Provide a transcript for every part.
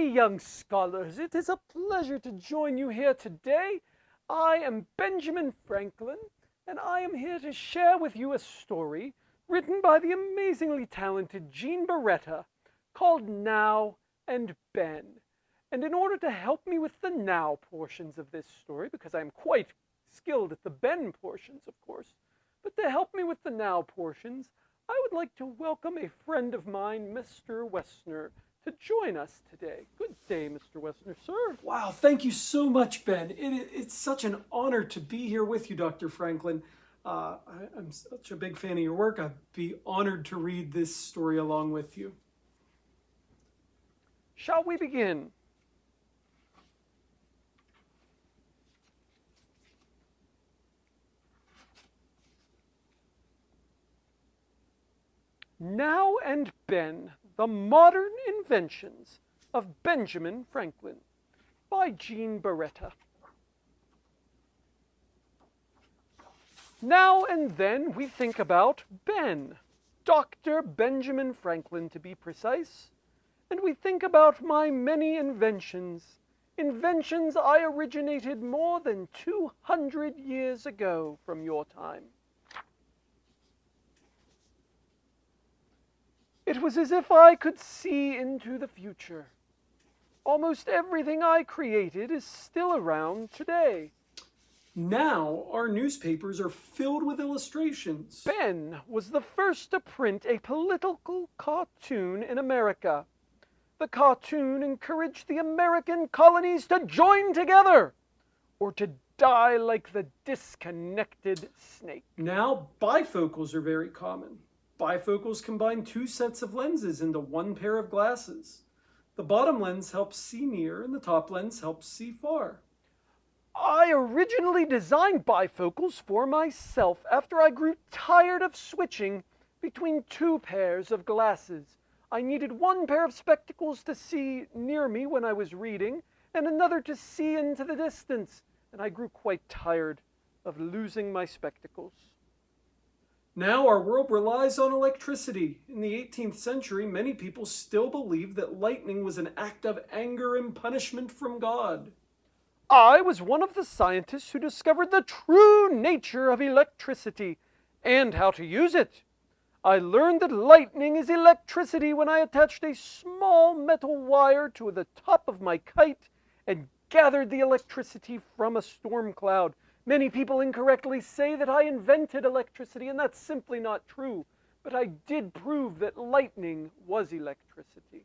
day, young scholars. It is a pleasure to join you here today. I am Benjamin Franklin, and I am here to share with you a story written by the amazingly talented Jean Barretta called Now and Ben. And in order to help me with the now portions of this story, because I am quite skilled at the Ben portions, of course, but to help me with the now portions, I would like to welcome a friend of mine, Mr. Wessner, to join us today. Good day, Mr. Wessner, sir. Wow, thank you so much, Ben. It's such an honor to be here with you, Dr. Franklin. I'm such a big fan of your work. I'd be honored to read this story along with you. Shall we begin? Now and Ben, the Modern Inventions of Benjamin Franklin, by Jean Barretta. Now and then we think about Ben, Dr. Benjamin Franklin to be precise, and we think about my many inventions, inventions I originated more than 200 years ago from your time. It was as if I could see into the future. Almost everything I created is still around today. Now, our newspapers are filled with illustrations. Ben was the first to print a political cartoon in America. The cartoon encouraged the American colonies to join together or to die like the disconnected snake. Now, bifocals are very common. Bifocals combine two sets of lenses into one pair of glasses. The bottom lens helps see near and the top lens helps see far. I originally designed bifocals for myself after I grew tired of switching between two pairs of glasses. I needed one pair of spectacles to see near me when I was reading and another to see into the distance, and I grew quite tired of losing my spectacles. Now our world relies on electricity. In the 18th century, many people still believed that lightning was an act of anger and punishment from God. I was one of the scientists who discovered the true nature of electricity and how to use it. I learned that lightning is electricity when I attached a small metal wire to the top of my kite and gathered the electricity from a storm cloud. Many people incorrectly say that I invented electricity, and that's simply not true. But I did prove that lightning was electricity.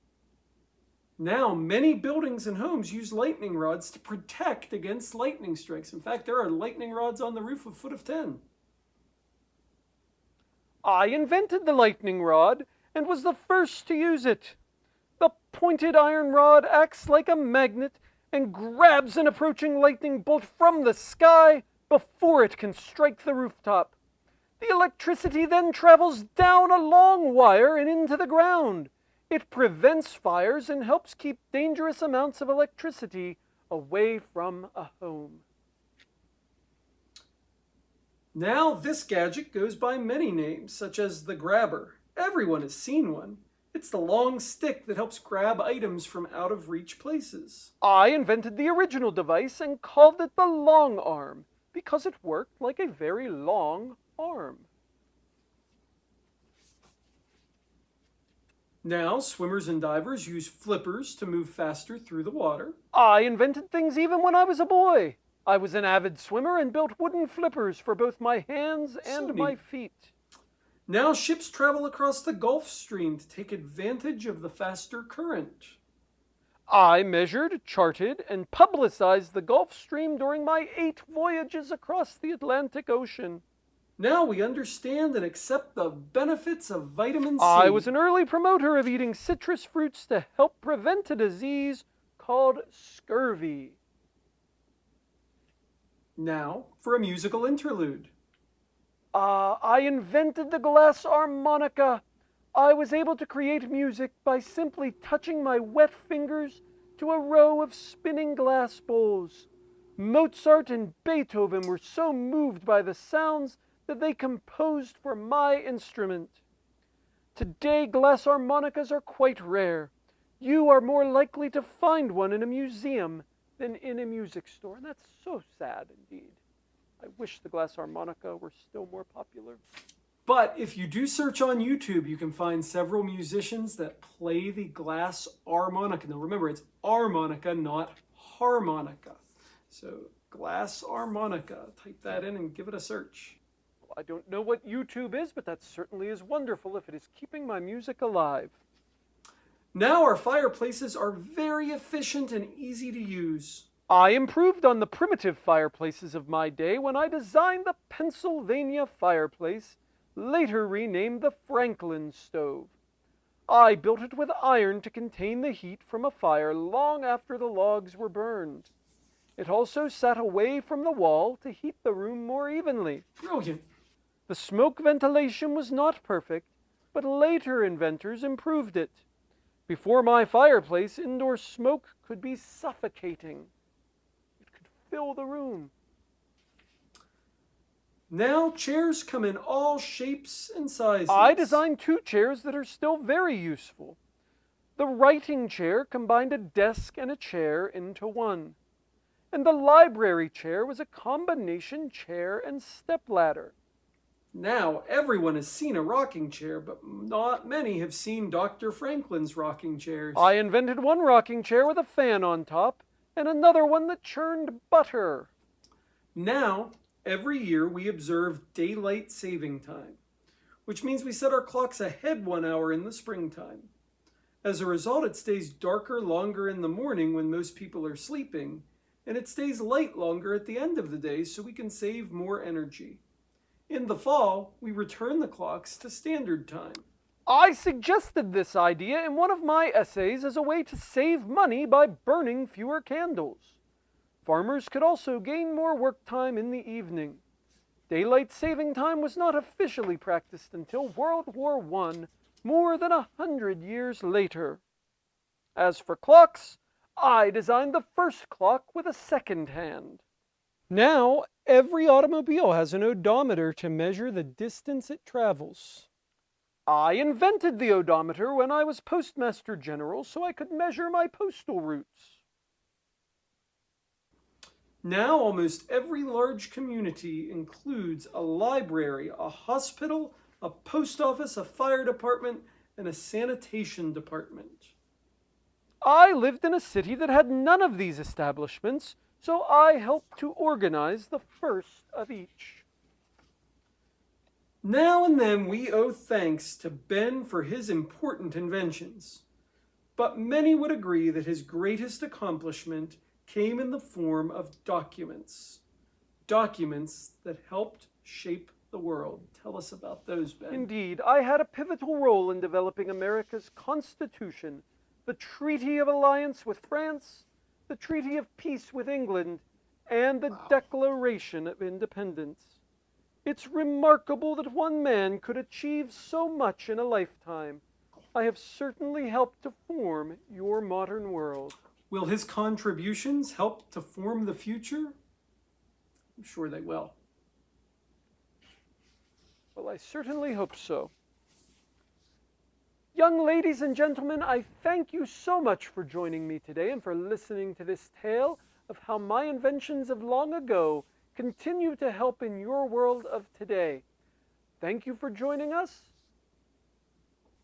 Now, many buildings and homes use lightning rods to protect against lightning strikes. In fact, there are lightning rods on the roof of Foot of 10. I invented the lightning rod and was the first to use it. The pointed iron rod acts like a magnet and grabs an approaching lightning bolt from the sky before it can strike the rooftop. The electricity then travels down a long wire and into the ground. It prevents fires and helps keep dangerous amounts of electricity away from a home. Now this gadget goes by many names, such as the grabber. Everyone has seen one. It's the long stick that helps grab items from out-of-reach places. I invented the original device and called it the long arm because it worked like a very long arm. Now, swimmers and divers use flippers to move faster through the water. I invented things even when I was a boy. I was an avid swimmer and built wooden flippers for both my hands and my feet. Now ships travel across the Gulf Stream to take advantage of the faster current. I measured, charted, and publicized the Gulf Stream during my 8 voyages across the Atlantic Ocean. Now we understand and accept the benefits of vitamin C. I was an early promoter of eating citrus fruits to help prevent a disease called scurvy. Now for a musical interlude. I invented the glass harmonica. I was able to create music by simply touching my wet fingers to a row of spinning glass bowls. Mozart and Beethoven were so moved by the sounds that they composed for my instrument. Today, glass harmonicas are quite rare. You are more likely to find one in a museum than in a music store, and that's so sad indeed. I wish the glass harmonica were still more popular. But if you do search on YouTube, you can find several musicians that play the glass harmonica. Now remember, it's harmonica, not harmonica. So glass harmonica, type that in and give it a search. Well, I don't know what YouTube is, but that certainly is wonderful if it is keeping my music alive. Now our fireplaces are very efficient and easy to use. I improved on the primitive fireplaces of my day when I designed the Pennsylvania fireplace, later renamed the Franklin stove. I built it with iron to contain the heat from a fire long after the logs were burned. It also sat away from the wall to heat the room more evenly. Brilliant. The smoke ventilation was not perfect, but later inventors improved it. Before my fireplace, indoor smoke could be suffocating. It could fill the room. Now chairs come in all shapes and sizes. I designed 2 chairs that are still very useful. The writing chair combined a desk and a chair into one. And the library chair was a combination chair and stepladder. Now everyone has seen a rocking chair, but not many have seen Dr. Franklin's rocking chairs. I invented one rocking chair with a fan on top, and another one that churned butter. Now, every year we observe daylight saving time, which means we set our clocks ahead 1 hour in the springtime. As a result, it stays darker longer in the morning when most people are sleeping, and it stays light longer at the end of the day so we can save more energy. In the fall, we return the clocks to standard time. I suggested this idea in one of my essays as a way to save money by burning fewer candles. Farmers could also gain more work time in the evening. Daylight saving time was not officially practiced until World War I, more than 100 years later. As for clocks, I designed the first clock with a second hand. Now, every automobile has an odometer to measure the distance it travels. I invented the odometer when I was Postmaster General so I could measure my postal routes. Now almost every large community includes a library, a hospital, a post office, a fire department, and a sanitation department. I lived in a city that had none of these establishments, so I helped to organize the first of each. Now and then we owe thanks to Ben for his important inventions, but many would agree that his greatest accomplishment came in the form of documents. Documents that helped shape the world. Tell us about those, Ben. Indeed, I had a pivotal role in developing America's Constitution, the Treaty of Alliance with France, the Treaty of Peace with England, and the Declaration of Independence. It's remarkable that one man could achieve so much in a lifetime. I have certainly helped to form your modern world. Will his contributions help to form the future? I'm sure they will. Well, I certainly hope so. Young ladies and gentlemen, I thank you so much for joining me today and for listening to this tale of how my inventions of long ago continue to help in your world of today. Thank you for joining us.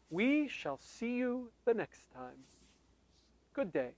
We shall see you the next time. Good day.